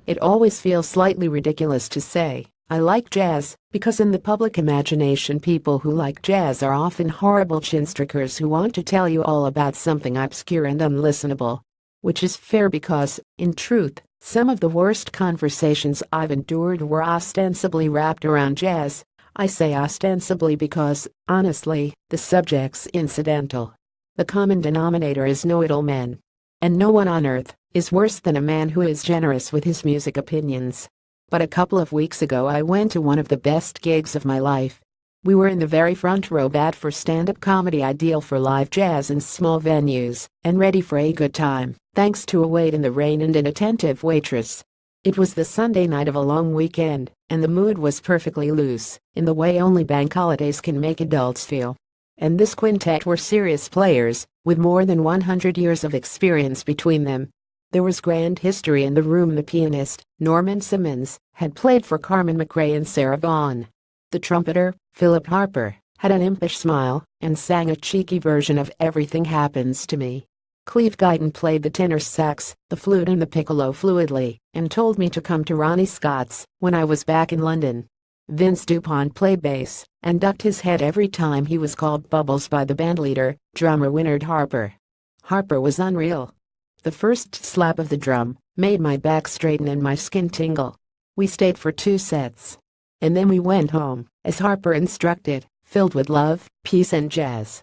It always feels slightly ridiculous to say, I like jazz, because in the public imagination people who like jazz are often horrible chinstrickers who want to tell you all about something obscure and unlistenable. Which is fair because, in truth, some of the worst conversations I've endured were ostensibly wrapped around jazz. I say ostensibly because, honestly, the subject's incidental. The common denominator is know-it-all men. And no one on earth is worse than a man who is generous with his music opinions. But a couple of weeks ago I went to one of the best gigs of my life. We were in the very front row, bad for stand-up comedy, ideal for live jazz in small venues, and ready for a good time, thanks to a wait in the rain and an attentive waitress. It was the Sunday night of a long weekend, and the mood was perfectly loose, in the way only bank holidays can make adults feel. And this quintet were serious players, with more than 100 years of experience between them. There was grand history in the room. The pianist, Norman Simmons, had played for Carmen McRae and Sarah Vaughan. The trumpeter, Philip Harper, had an impish smile and sang a cheeky version of Everything Happens to Me. Cleve Guyton played the tenor sax, the flute and the piccolo fluidly, and told me to come to Ronnie Scott's when I was back in London. Vince Dupont played bass and ducked his head every time he was called Bubbles by the bandleader, drummer Wynard Harper. Harper was unreal. The first slap of the drum made my back straighten and my skin tingle. We stayed for 2 sets. And then we went home, as Harper instructed, filled with love, peace and jazz.